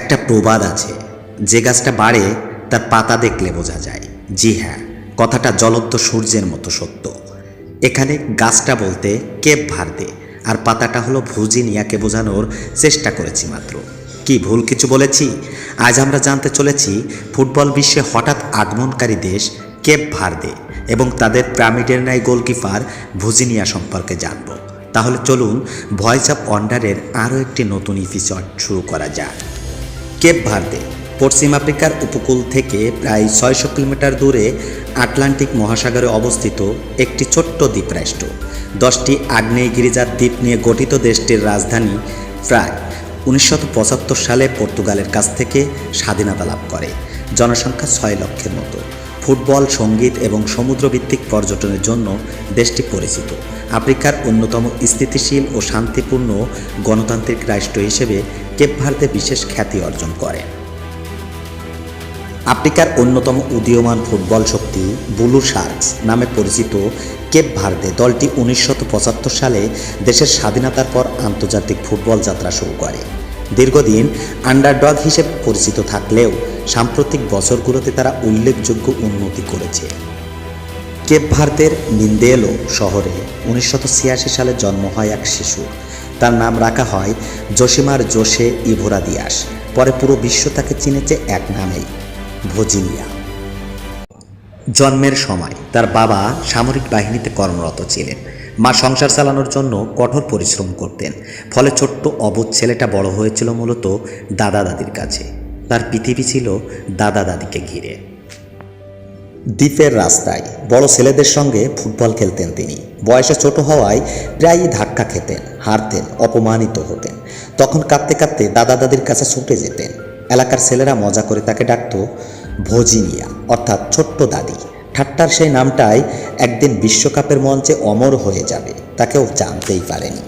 একটা প্রবাদ আছে, যে গাছটা বাড়ে তার পাতা দেখলে বোঝা যায়। জি হ্যাঁ, কথাটা জ্বলন্ত সূর্যের মতো সত্য। এখানে গাছটা বলতে কেপ ভার্দে আর পাতাটা হলো ভুজিনিয়াকে বোঝানোর চেষ্টা করেছি মাত্র। কি ভুল কিছু বলেছি? আজ আমরা জানতে চলেছি ফুটবল বিশ্বে হঠাৎ আগমনকারী দেশ কেপ ভার্দে এবং তাদের পিরামিডের ন্যায় গোলকিপার ভুজিনিয়া সম্পর্কে জানব। তাহলে চলুন ভয়েস অফ ওয়ান্ডারের আরও একটি নতুন এপিসোড শুরু করা যাক। কেপ ভার্দে পশ্চিম আফ্রিকার উপকূল থেকে প্রায় ৬০০ কিলোমিটার দূরে আটলান্টিক মহাসাগরে অবস্থিত একটি ছোট্ট দ্বীপরাষ্ট্র। ১০টি আগ্নেয়গিরিজাত দ্বীপ নিয়ে গঠিত দেশটির রাজধানী প্রায় ১৯৭৫ সালে পর্তুগালের কাছ থেকে স্বাধীনতা লাভ করে। জনসংখ্যা ৬ লক্ষের মতো। ফুটবল, সঙ্গীত এবং সমুদ্রভিত্তিক পর্যটনের জন্য দেশটি পরিচিত। আফ্রিকার অন্যতম স্থিতিশীল ও শান্তিপূর্ণ গণতান্ত্রিক রাষ্ট্র হিসেবে কেপ ভার্দে বিশেষ খ্যাতি অর্জন করে। আফ্রিকার অন্যতম উদীয়মান ফুটবল শক্তি ব্লু শার্কস নামে পরিচিত কেপ ভার্দে দলটি ১৯৭৫ সালে দেশের স্বাধীনতার পর আন্তর্জাতিক ফুটবল যাত্রা শুরু করে। দীর্ঘদিন আন্ডারডগ হিসেবে পরিচিত থাকলেও সাম্প্রতিক বছরগুলোতে তারা উল্লেখযোগ্য উন্নতি করেছে। কেপ ভার্দের মিন্দেলো শহরে ১৯৮৬ সালে জন্ম হয় এক শিশুর। তার নাম রাখা হয় জোসিমার জোসে ইভোরা দিয়াস। পরে পুরো বিশ্ব তাকে চিনেছে এক নামেই, ভজিনিয়া। জন্মের সময় তার বাবা সামরিক বাহিনীতে কর্মরত ছিলেন। মা সংসার চালানোর জন্য কঠোর পরিশ্রম করতেন। ফলে ছোট্ট অবুঝ ছেলেটা বড় হয়েছিল মূলত দাদা দাদির কাছে। তার পৃথিবী ছিল দাদা দাদিকে ঘিরে। দ্বীপের রাস্তায় বড় ছেলেদের সঙ্গে ফুটবল খেলতেন তিনি। বয়সে ছোট হওয়ায় প্রায়ই ধাক্কা খেতেন, হারতেন, অপমানিত হতেন। তখন কাঁদতে কাঁদতে দাদা দাদির কাছে ছুটে যেতেন। এলাকার ছেলেরা মজা করে তাকে ডাকত ভজিনিয়া, অর্থাৎ ছোট্ট দাদি। ঠাট্টার সেই নামটাই একদিন বিশ্বকাপের মঞ্চে অমর হয়ে যাবে, তা কেউ জানতেই পারেনি।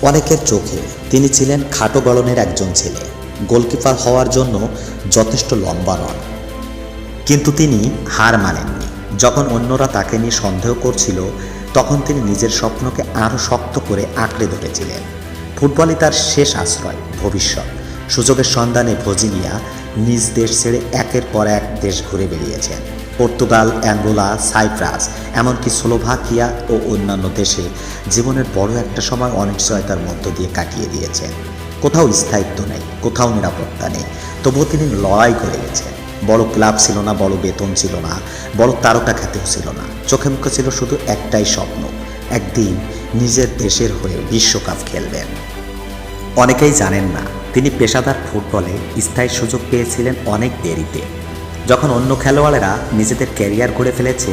অনেকের চোখে তিনি ছিলেন খাটো গড়নের একজন ছেলে, গোলকিপার হওয়ার জন্য যথেষ্ট লম্বা নন। কিন্তু তিনি হার মানেননি। যখন অন্যরা তাকে নিয়ে সন্দেহ করছিল, তখন তিনি নিজের স্বপ্নকে আরও শক্ত করে আঁকড়ে ধরেছিলেন। ফুটবলই তার শেষ আশ্রয়, ভবিষ্যৎ। সুযোগের সন্ধানে ভজিনিয়া নিজ দেশ ছেড়ে একের পর এক দেশ ঘুরে বেরিয়েছেন। পর্তুগাল, অ্যাঙ্গোলা, সাইপ্রাস, এমনকি স্লোভাকিয়া ও অন্যান্য দেশে জীবনের বড় একটা সময় অনিশ্চয়তার মধ্য দিয়ে কাটিয়ে দিয়েছেন। কোথাও স্থায়িত্ব নেই, কোথাও নিরাপত্তা নেই, তবুও তিনি লড়াই করে গেছেন। বড় ক্লাব ছিল না, বড় বেতন ছিল না, বড় তারকা খ্যাতিও ছিল না। চোখে মুখে ছিল শুধু একটাই স্বপ্ন, একদিন নিজের দেশের হয়ে বিশ্বকাপ খেলবেন। অনেকেই জানেন না, তিনি পেশাদার ফুটবলে স্থায়ী সুযোগ পেয়েছিলেন অনেক দেরিতে। যখন অন্য খেলোয়াড়েরা নিজেদের ক্যারিয়ার গড়ে ফেলেছে,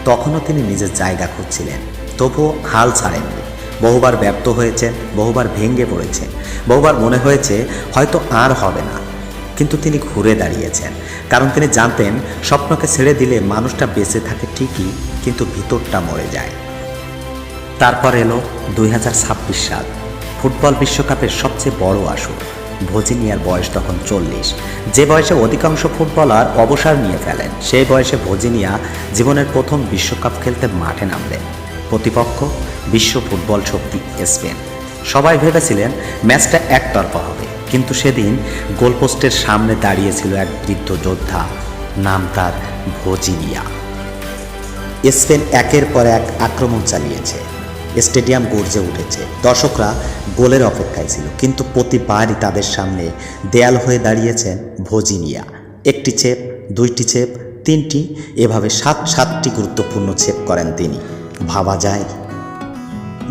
তখনও তিনি নিজের জায়গা খুঁজছিলেন। তবুও হাল ছাড়েননি। বহুবার ব্যর্থ হয়েছেন, বহুবার ভেঙে পড়েছেন, বহুবার মনে হয়েছে হয়তো আর হবে না। কিন্তু তিনি ঘুরে দাঁড়িয়েছেন, কারণ তিনি জানতেন স্বপ্নকে ছেড়ে দিলে মানুষটা বেঁচে থাকে ঠিকই, কিন্তু ভিতরটা মরে যায়। তারপর এলো ২০২৬ সাল, ফুটবল বিশ্বকাপের সবচেয়ে বড় আসর। ভজিনিয়ার বয়স তখন ৪০। যে বয়সে অধিকাংশ ফুটবলার অবসর নিয়ে ফেলেন, সেই বয়সে ভজিনিয়া জীবনের প্রথম বিশ্বকাপ খেলতে মাঠে নামলেন। প্রতিপক্ষ বিশ্ব ফুটবল শক্তি স্পেন। সবাই ভেবেছিলেন ম্যাচটা একতরফা হবে, কিন্তু সেদিন গোলপোস্টের সামনে দাঁড়িয়েছিল এক বৃদ্ধ যোদ্ধা, নাম তার ভজিনিয়া। স্পেন একের পর এক আক্রমণ চালিয়েছে, স্টেডিয়াম গর্জে উঠেছে, দর্শকরা গোলের অপেক্ষায় ছিল, কিন্তু প্রতিবারই তাদের সামনে দেয়াল হয়ে দাঁড়িয়েছেন ভজিনিয়া। একটি ছেপ, দুইটি ছেপ, তিনটি, এভাবে সাতটি গুরুত্বপূর্ণ ছেপ করেন তিনি। ভাবা যায়?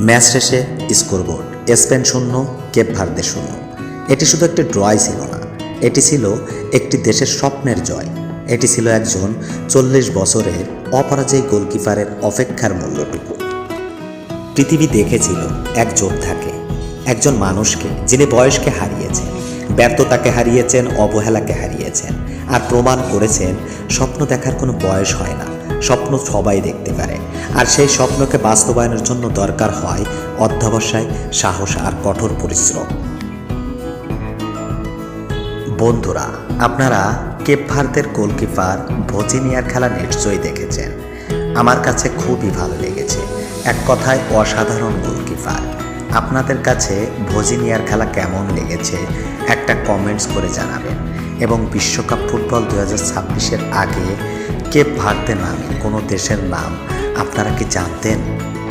ম্যাচ শেষে স্কোরবোর্ড স্পেন ০, কেপ ভার্দে ০। এটি শুধু একটি ড্রয় ছিল না, এটি ছিল একটি দেশের স্বপ্নের জয়। এটি ছিল একজন ৪০ বছরের অপরাজয়ী গোলকিপারের অপেক্ষার মূল্যটুকু। পৃথিবী দেখেছিল এক যোদ্ধাকে, একজন মানুষকে যিনি বয়সকে হারিয়েছেন, ব্যর্থতাকে হারিয়েছেন, অবহেলাকে হারিয়েছেন, আর প্রমাণ করেছেন স্বপ্ন দেখার কোনো বয়স হয় না। স্বপ্ন সবাই দেখতে পারে, আর সেই স্বপ্নকে বাস্তবায়নের জন্য দরকার হয় অধ্যবসায়, সাহস আর কঠোর পরিশ্রম। বন্ধুরা, আপনারা কেপ ভার্দের গোলকিপার ভজিনিয়ার খেলা নিশ্চয়ই দেখেছেন। আমার কাছে খুবই ভালো লেগেছে। এক কথায় অসাধারণ গোলকিপার। আপনাদের কাছে ভোজিনিয়ার খেলা কেমন লেগেছে একটা কমেন্টস করে জানাবেন। এবং বিশ্বকাপ ফুটবল 2026-এর আগে কেপ ভার্দে নামে কোনো দেশের নাম আপনারা কি জানতেন?